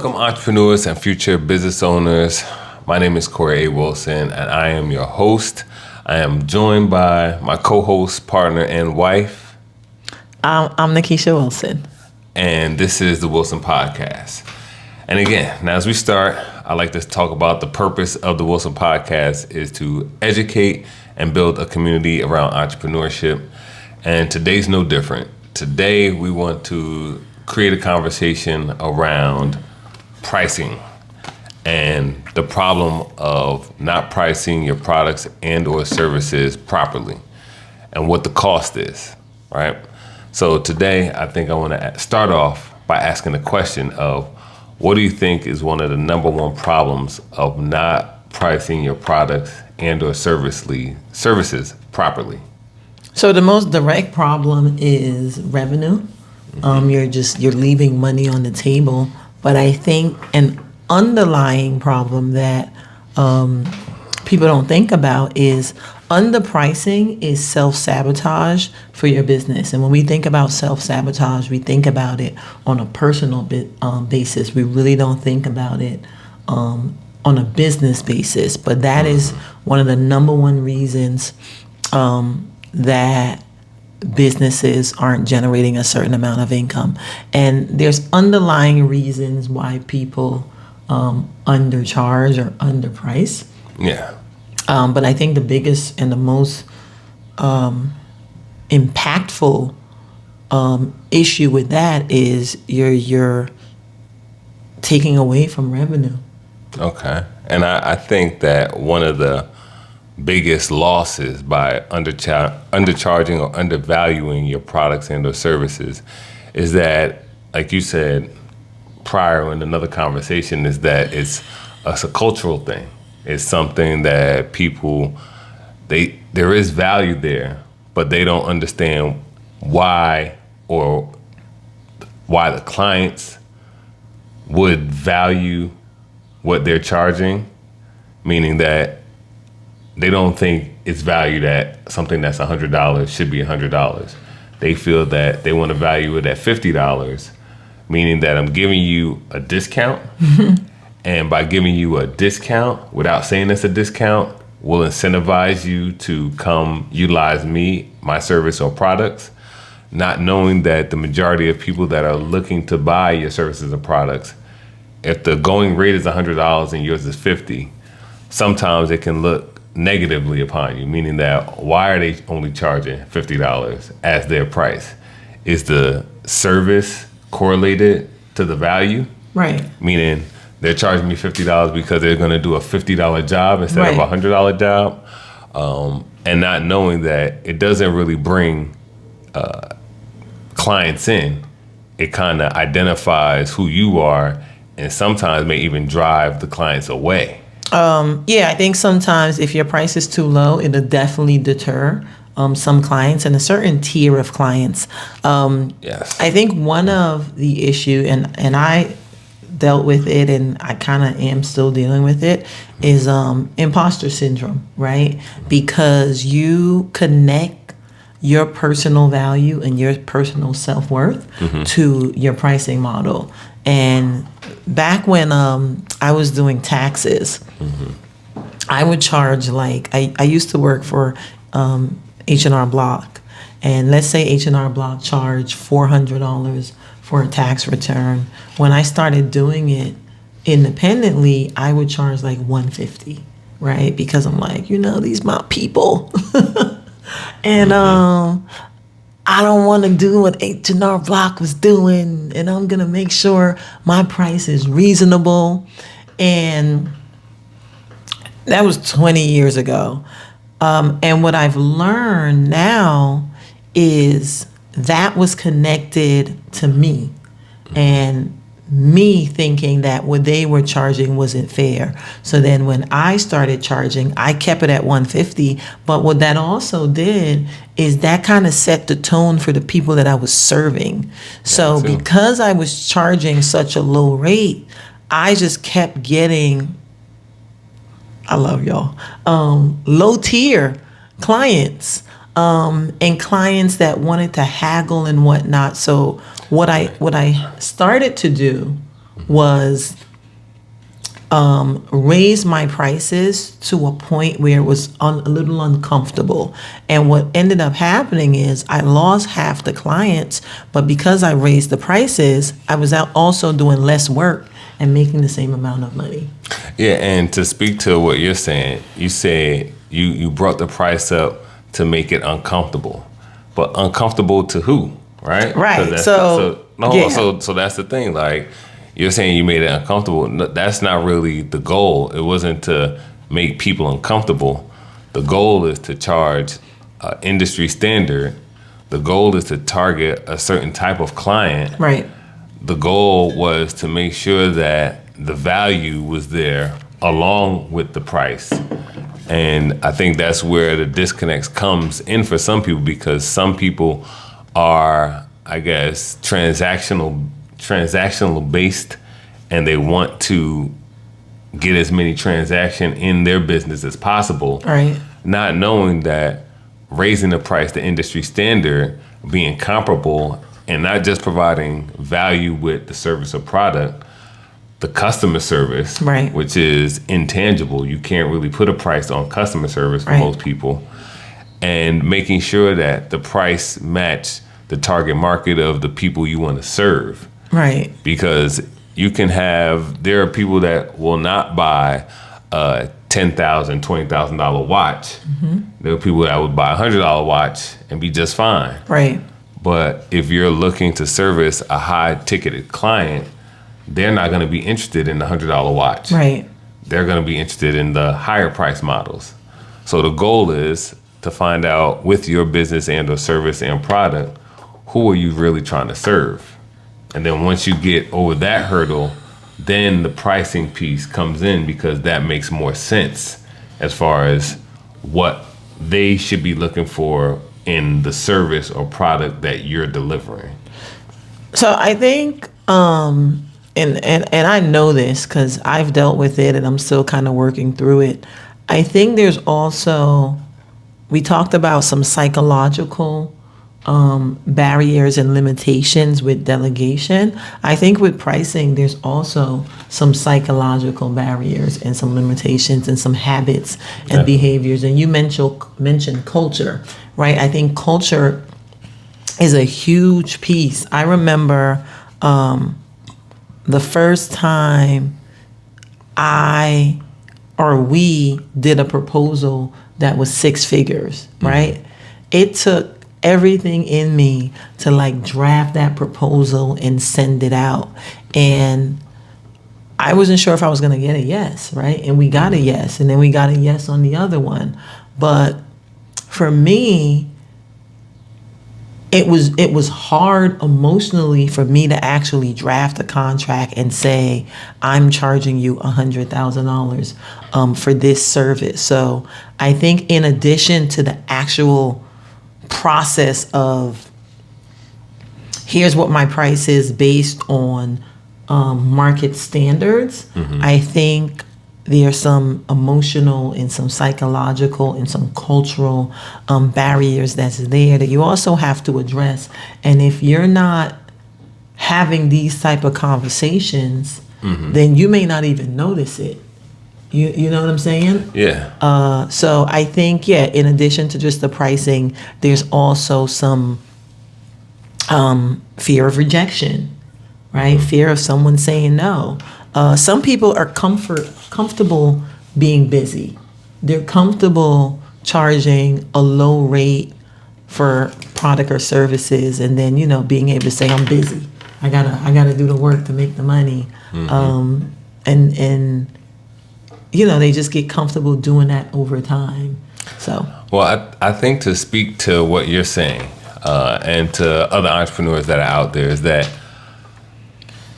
Welcome, entrepreneurs and future business owners. My name is Corey Wilson, and I am your host. I am joined by my co-host, partner, and wife. I'm Nakeicha Wilson. And this is the Wilson Podcast. And again, now as we start, I'd like to talk about the purpose of the Wilson Podcast is to educate and build a community around entrepreneurship. And today's no different. Today, we want to create a conversation around pricing and the problem of not pricing your products and or services properly and what the cost is, right? So today, I think I want to start off by asking the question of what do you think is one of the number one problems of not pricing your products and or services properly? So the most direct problem is revenue. You're leaving money on the table. But I think an underlying problem that people don't think about is underpricing is self-sabotage for your business. And when we think about self-sabotage, we think about it on a personal basis. We really don't think about it on a business basis. But that is one of the number one reasons that businesses aren't generating a certain amount of income. And there's underlying reasons why people undercharge or underprice. Yeah. But I think the biggest and the most impactful issue with that is you're taking away from revenue. Okay. And I think that one of the biggest losses by undercharging or undervaluing your products and or services is that, like you said prior in another conversation, is that it's a cultural thing. It's something that people, there is value there, but they don't understand why the clients would value what they're charging, meaning that they don't think it's valued at something that's $100 should be $100. They feel that they want to value it at $50, meaning that I'm giving you a discount. And by giving you a discount, without saying it's a discount, will incentivize you to come utilize my service or products, not knowing that the majority of people that are looking to buy your services or products, if the going rate is $100 and yours is $50, sometimes it can look negatively upon you, meaning that why are they only charging $50 as their price? Is the service correlated to the value? Right. Meaning they're charging me $50 because they're going to do a $50 job instead of a $100 job, and not knowing that it doesn't really bring clients in. It kind of identifies who you are and sometimes may even drive the clients away. I think sometimes if your price is too low, it'll definitely deter some clients and a certain tier of clients. Yes. I think one of the issue, and I dealt with it and I kind of am still dealing with it, is imposter syndrome, right? Because you connect your personal value and your personal self-worth to your pricing model. And back when I was doing taxes, I would charge I used to work for H&R Block, and let's say H&R Block charged $400 for a tax return. When I started doing it independently, I would charge $150, right? Because I'm these my people, and I don't want to do what H&R Block was doing, and I'm going to make sure my price is reasonable. And that was 20 years ago. And what I've learned now is that was connected to me and me thinking that what they were charging wasn't fair. So then when I started charging, I kept it at $150. But what that also did is that kind of set the tone for the people that I was serving. So because I was charging such a low rate, I just kept getting, I love y'all, low tier clients. And clients that wanted to haggle and whatnot. So what I started to do was raise my prices to a point where it was a little uncomfortable. And what ended up happening is I lost half the clients, but because I raised the prices, I was out also doing less work and making the same amount of money. Yeah, and to speak to what you're saying, you said you brought the price up to make it uncomfortable. But uncomfortable to who, right? Right. So that's the thing. Like, you're saying you made it uncomfortable. No, that's not really the goal. It wasn't to make people uncomfortable. The goal is to charge industry standard. The goal is to target a certain type of client. Right. The goal was to make sure that the value was there along with the price. And I think that's where the disconnect comes in for some people, because some people are, I guess, transactional based, and they want to get as many transactions in their business as possible. Right. Not knowing that raising the price to industry standard, being comparable, and not just providing value with the service or product, the customer service, right, which is intangible. You can't really put a price on customer service for right, most people. And making sure that the price match the target market of the people you want to serve. Right. Because there are people that will not buy a $10,000, $20,000 watch. Mm-hmm. There are people that would buy a $100 watch and be just fine. Right. But if you're looking to service a high ticketed client, they're not going to be interested in the $100 watch. Right. They're going to be interested in the higher price models. So the goal is to find out with your business and or service and product, who are you really trying to serve? And then once you get over that hurdle, then the pricing piece comes in, because that makes more sense as far as what they should be looking for in the service or product that you're delivering. So I think, and I know this because I've dealt with it and I'm still kind of working through it. I think there's also, we talked about some psychological barriers and limitations with delegation. I think with pricing, there's also some psychological barriers and some limitations and some habits and behaviors. And you mentioned culture, right? I think culture is a huge piece. I remember the first time we did a proposal that was 6 figures, right? Mm-hmm. It took everything in me to like draft that proposal and send it out. And I wasn't sure if I was going to get a yes, right? And we got a yes, and then we got a yes on the other one. But for me, it was hard emotionally for me to actually draft a contract and say, I'm charging you $100,000 for this service. So I think in addition to the actual process of here's what my price is based on market standards, mm-hmm. I think there's some emotional and some psychological and some cultural barriers that's there that you also have to address. And if you're not having these type of conversations, mm-hmm. then you may not even notice it. You know what I'm saying? Yeah. So I think, in addition to just the pricing, there's also some fear of rejection, right? Mm-hmm. Fear of someone saying no. Some people are comfortable being busy. They're comfortable charging a low rate for product or services, and then being able to say I'm busy. I gotta do the work to make the money, mm-hmm. And they just get comfortable doing that over time. So well, I think to speak to what you're saying and to other entrepreneurs that are out there is that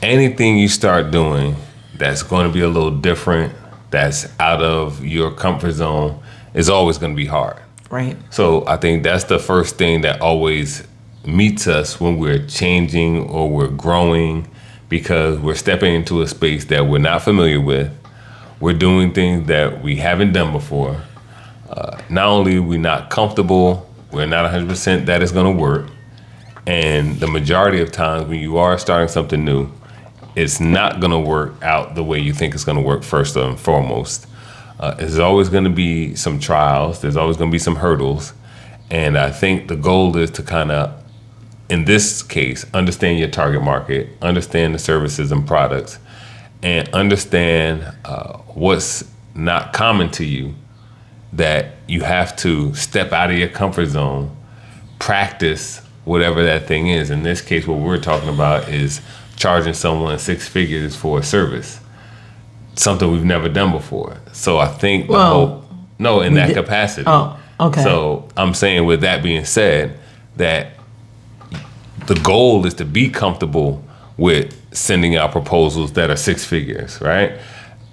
anything you start doing that's going to be a little different, that's out of your comfort zone, is always going to be hard. Right. So I think that's the first thing that always meets us when we're changing or we're growing, because we're stepping into a space that we're not familiar with. We're doing things that we haven't done before. Not only are we not comfortable, we're not 100% that it's going to work. And the majority of times when you are starting something new, it's not going to work out the way you think it's going to work first and foremost. There's always going to be some trials. There's always going to be some hurdles. And I think the goal is to kind of, in this case, understand your target market, understand the services and products, and understand what's not common to you, that you have to step out of your comfort zone, practice whatever that thing is. In this case, what we're talking about is charging someone 6 figures for a service, something we've never done before. So I think in that capacity. Oh, okay. So I'm saying, with that being said, that the goal is to be comfortable with sending out proposals that are 6 figures, right?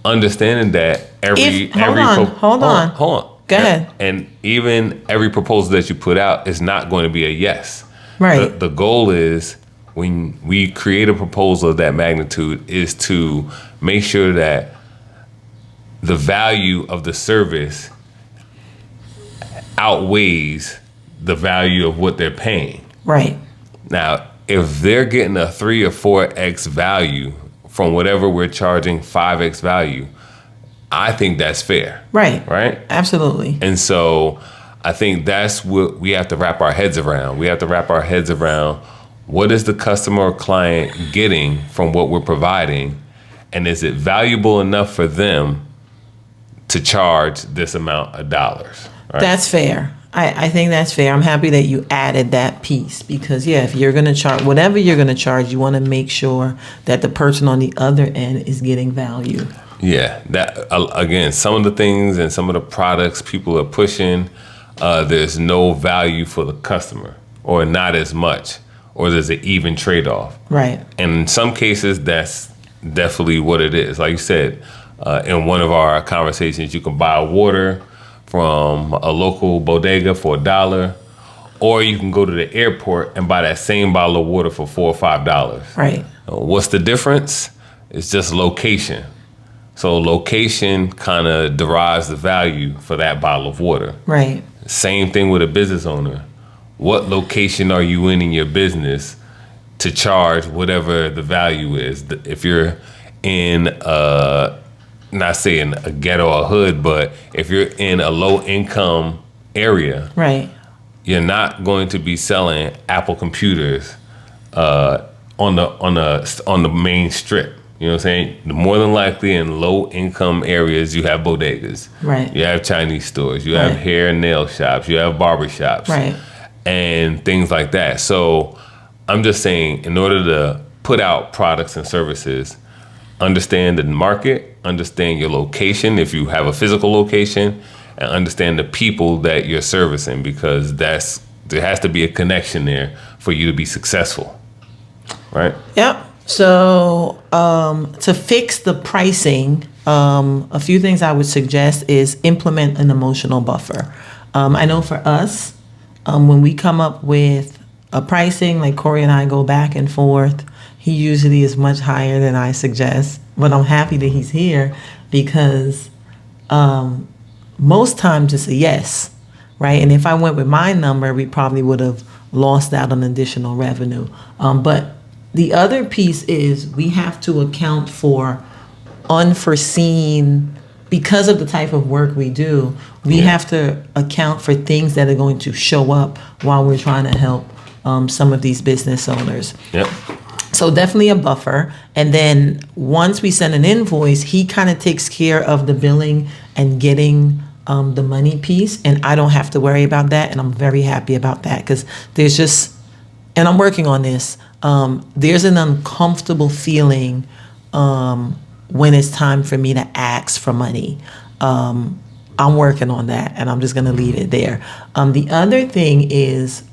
Understanding that hold on. Go ahead. And even every proposal that you put out is not going to be a yes. Right. The goal is, when we create a proposal of that magnitude, is to make sure that the value of the service outweighs the value of what they're paying. Right. Now, if they're getting a 3 or 4x value from whatever we're charging 5x value, I think that's fair. Right. Right? Absolutely. And so I think that's what we have to wrap our heads around. We have to wrap our heads around, what is the customer or client getting from what we're providing? And is it valuable enough for them to charge this amount of dollars? Right? That's fair. I think that's fair. I'm happy that you added that piece, because if you're going to charge, whatever you're going to charge, you want to make sure that the person on the other end is getting value. Yeah, that again, some of the things and some of the products people are pushing, there's no value for the customer, or not as much, or there's an even trade-off. Right. And in some cases, that's definitely what it is. Like you said, in one of our conversations, you can buy water from a local bodega for $1, or you can go to the airport and buy that same bottle of water for $4 or $5. Right. What's the difference? It's just location. So location kind of derives the value for that bottle of water. Right. Same thing with a business owner. What location are you in your business to charge whatever the value is? If you're in not saying a ghetto or hood, but if you're in a low income area, right, you're not going to be selling Apple computers on the main strip. You know what I'm saying? More than likely, in low income areas, you have bodegas. Right. You have Chinese stores. You have hair and nail shops. You have barber shops. Right. And things like that. So I'm just saying, in order to put out products and services, understand the market, understand your location if you have a physical location, and understand the people that you're servicing, because there has to be a connection there for you to be successful. Right? Yep. So to fix the pricing, a few things I would suggest is implement an emotional buffer. I know for us, when we come up with a pricing, like Corey and I go back and forth, he usually is much higher than I suggest, but I'm happy that he's here, because most times it's a yes, right? And if I went with my number, we probably would have lost out on additional revenue. But the other piece is, we have to account for unforeseen, because of the type of work we do, we have to account for things that are going to show up while we're trying to help some of these business owners. Yep. So definitely a buffer. And then once we send an invoice, he kind of takes care of the billing and getting the money piece. And I don't have to worry about that. And I'm very happy about that, because there's just, and I'm working on this, there's an uncomfortable feeling when it's time for me to ask for money. I'm working on that, and I'm just going to leave it there. The other thing is,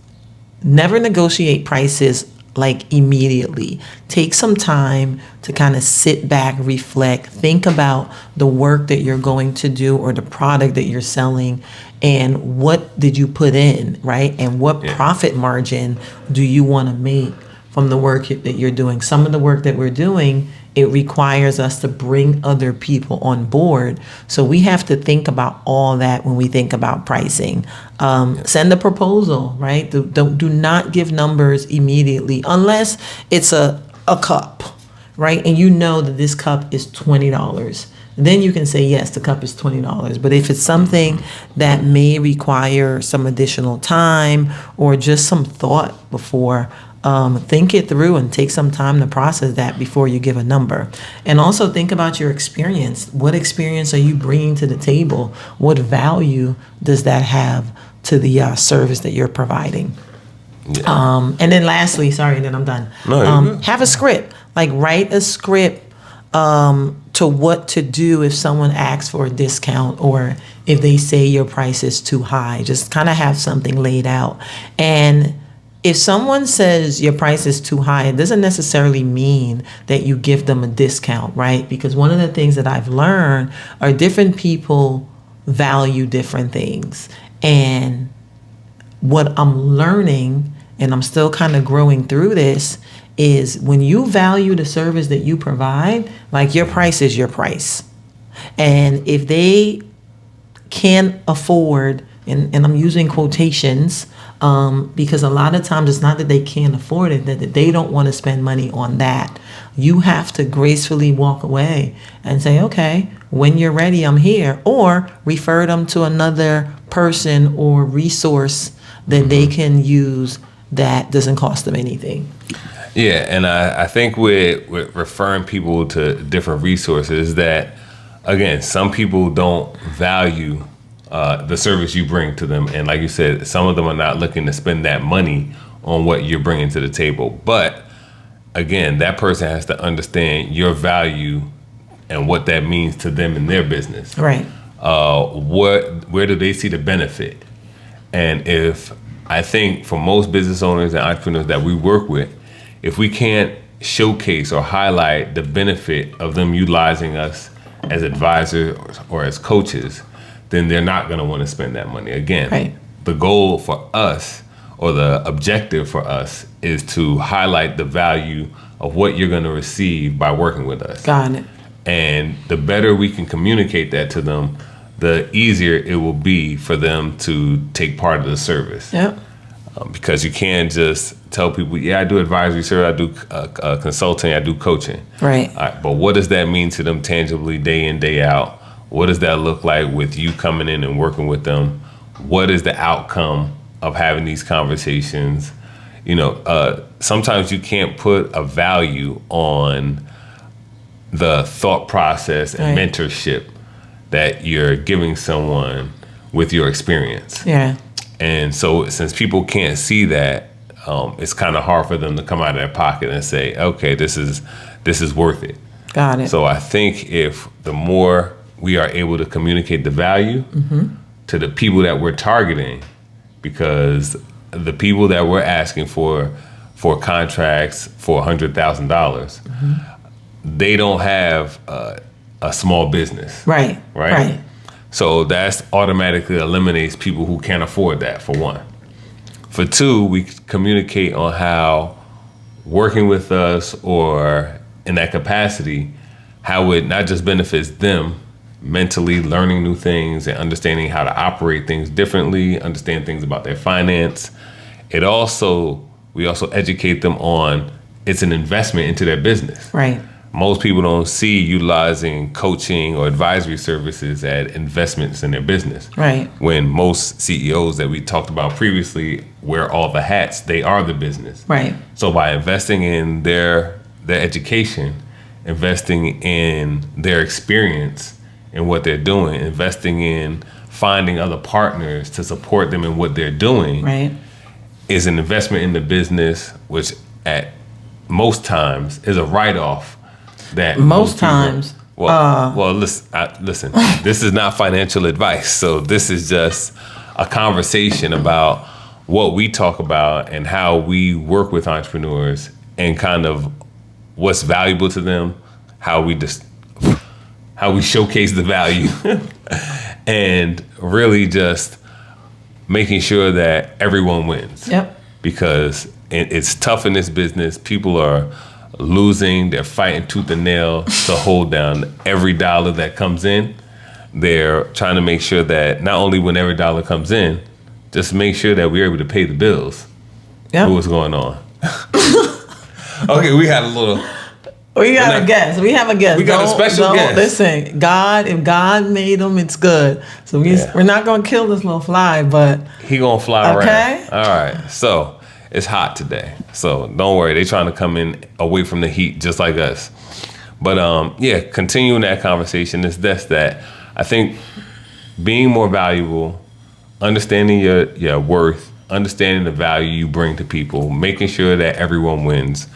never negotiate prices like immediately. Take some time to kind of sit back, reflect, think about the work that you're going to do or the product that you're selling, and what did you put in, right? And what profit margin do you want to make from the work that you're doing? Some of the work that we're doing, it requires us to bring other people on board. So we have to think about all that when we think about pricing. Send a proposal, right? Do not give numbers immediately, unless it's a cup, right? And you know that this cup is $20. Then you can say, yes, the cup is $20. But if it's something that may require some additional time or just some thought before, think it through and take some time to process that before you give a number. And also think about your experience. What experience are you bringing to the table? What value does that have to the service that you're providing? Yeah. And then lastly, sorry, and then I'm done. No, have a script. Like write a script to what to do if someone asks for a discount or if they say your price is too high. Just kind of have something laid out. And if someone says your price is too high, it doesn't necessarily mean that you give them a discount, right? Because one of the things that I've learned are different people value different things. And what I'm learning, and I'm still kind of growing through this, is when you value the service that you provide, like your price is your price. And if they can't afford, and I'm using quotations, because a lot of times it's not that they can't afford it, that they don't want to spend money on that. You have to gracefully walk away and say, okay, when you're ready, I'm here. Or refer them to another person or resource that they can use that doesn't cost them anything. Yeah, and I think with referring people to different resources that, again, some people don't value the service you bring to them. And like you said, some of them are not looking to spend that money on what you're bringing to the table. But again, that person has to understand your value and what that means to them in their business. Right. Where do they see the benefit? And if I think for most business owners and entrepreneurs that we work with, if we can't showcase or highlight the benefit of them utilizing us as advisors or as coaches, then they're not going to want to spend that money. Again, right. The goal for us or the objective for us is to highlight the value of what you're going to receive by working with us. Got it. And the better we can communicate that to them, the easier it will be for them to take part of the service. Yep. Because you can't just tell people, yeah, I do advisory service, I do consulting, I do coaching. Right. All right. But what does that mean to them tangibly day in, day out? What does that look like with you coming in and working with them? What is the outcome of having these conversations? You know, sometimes you can't put a value on the thought process and right. mentorship that you're giving someone with your experience. Yeah. And so since people can't see that, it's kind of hard for them to come out of their pocket and say, okay, this is worth it. Got it. So I think if the more we are able to communicate the value to the people that we're targeting, because the people that we're asking for contracts for $100,000, they don't have a small business. Right. So that automatically eliminates people who can't afford that, for one. For two, we communicate on how working with us or in that capacity, how it not just benefits them mentally, learning new things and understanding how to operate things differently, understand things about their finance. We also educate them on it's an investment into their business. Right. Most people don't see utilizing coaching or advisory services as investments in their business. Right. When most CEOs that we talked about previously wear all the hats, they are the business. Right. So by investing in their education, investing in their experience in what they're doing, investing in finding other partners to support them in what they're doing, right, is an investment in the business, which at most times is a write-off. That most times. Well, listen. This is not financial advice, so this is just a conversation about what we talk about and how we work with entrepreneurs and kind of what's valuable to them, how we showcase the value, and really just making sure that everyone wins. Yep. Because it's tough in this business. People are losing, they're fighting tooth and nail to hold down every dollar that comes in. They're trying to make sure that not only when every dollar comes in, just make sure that we're able to pay the bills. Yep. What's going on? Okay, we had a little We got a guest. We have a guest. We got a special guest. Listen, God, if God made them, it's good. So we're not going to kill this little fly, but... He going to fly around. Okay. All right. So it's hot today. So don't worry. They trying to come in away from the heat just like us. But continuing that conversation is that I think being more valuable, understanding your worth, understanding the value you bring to people, making sure that everyone wins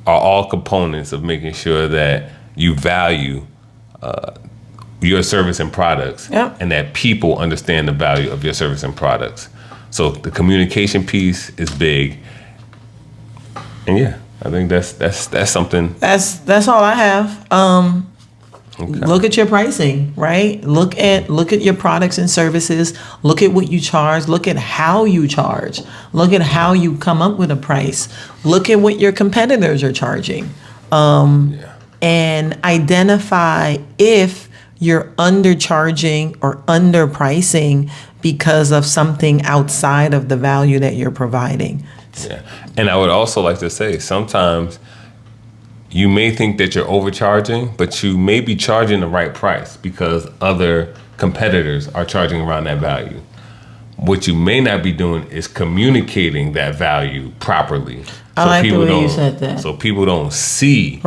are all components of making sure that you value your service and products, and that people understand the value of your service and products. So the communication piece is big, and I think that's something. That's all I have. Look at your pricing, right? Look at your products and services. Look at what you charge. Look at how you charge. Look at how you come up with a price. Look at what your competitors are charging. And identify if you're undercharging or underpricing because of something outside of the value that you're providing. Yeah. And I would also like to say sometimes you may think that you're overcharging, but you may be charging the right price because other competitors are charging around that value. What you may not be doing is communicating that value properly. I like the way you said that. So people don't see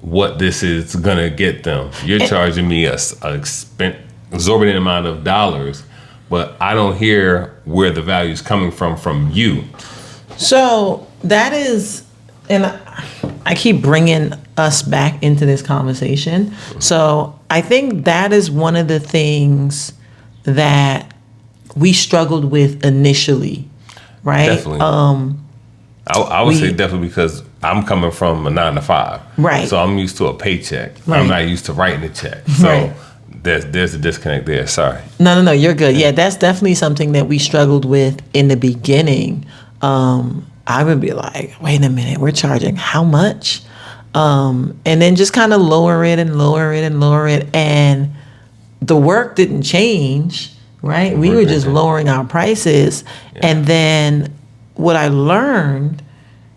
what this is going to get them. You're charging me an exorbitant amount of dollars, but I don't hear where the value is coming from you. So that is, and I keep bringing us back into this conversation. So I think that is one of the things that we struggled with initially, right? Definitely. I would say definitely because I'm coming from a 9 to 5. Right. So I'm used to a paycheck. Right. I'm not used to writing a check. So there's a disconnect there. Sorry. No, you're good. Yeah, that's definitely something that we struggled with in the beginning. I would be like, wait a minute, we're charging how much? And then just kind of lower it. And the work didn't change, right? We were just lowering our prices. Yeah. And then what I learned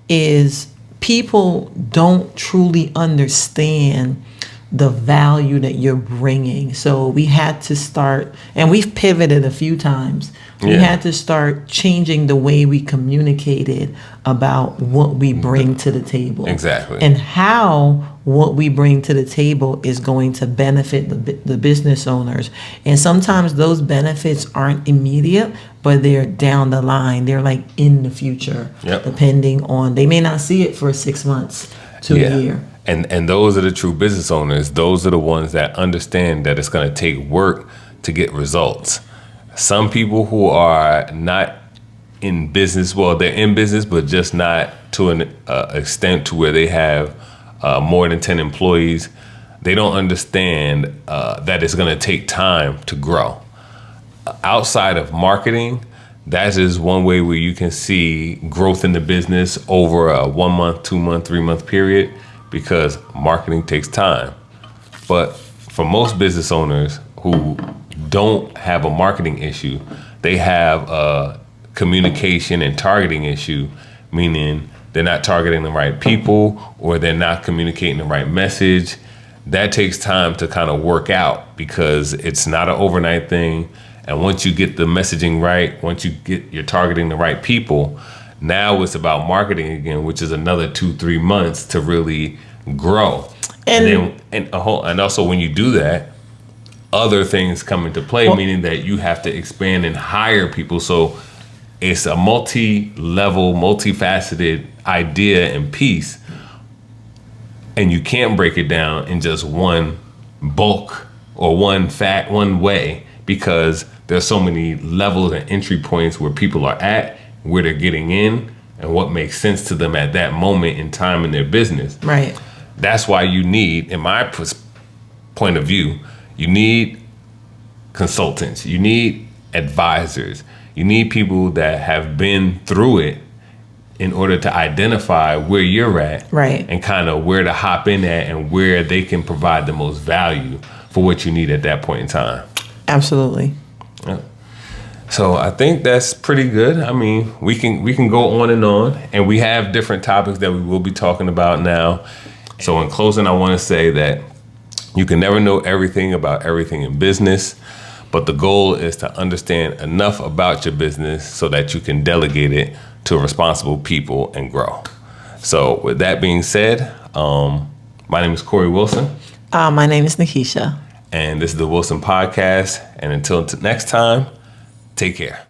is people don't truly understand the value that you're bringing. So we had to start, and we've pivoted a few times. We had to start changing the way we communicated about what we bring to the table. Exactly. And how what we bring to the table is going to benefit the business owners. And sometimes those benefits aren't immediate, but they're down the line. They're like in the future, depending on, they may not see it for 6 months to a year. And those are the true business owners. Those are the ones that understand that it's going to take work to get results. Some people who are not in business, well, they're in business, but just not to an extent to where they have more than 10 employees. They don't understand that it's going to take time to grow. Outside of marketing, that is one way where you can see growth in the business over a 1 month, 2 month, 3 month period, because marketing takes time. But for most business owners who don't have a marketing issue, they have a communication and targeting issue, meaning they're not targeting the right people or they're not communicating the right message. That takes time to kind of work out because it's not an overnight thing. And once you get the messaging right, once you're targeting the right people, now it's about marketing again, which is another 2-3 months to really grow. And also when you do that, other things come into play, meaning that you have to expand and hire people. So it's a multi-level, multifaceted idea and piece. And you can't break it down in just one bulk or one way, because there's so many levels and entry points where people are at, where they're getting in, and what makes sense to them at that moment in time in their business. Right. That's why you need, in my point of view, you need consultants, you need advisors, you need people that have been through it in order to identify where you're at, right, and kind of where to hop in at and where they can provide the most value for what you need at that point in time. Absolutely. Yeah. So I think that's pretty good. I mean, we can go on, and we have different topics that we will be talking about now. So in closing, I want to say that you can never know everything about everything in business, but the goal is to understand enough about your business so that you can delegate it to responsible people and grow. So with that being said, my name is Corey Wilson. My name is Nakeicha. And this is the Wilson Podcast. And until next time, take care.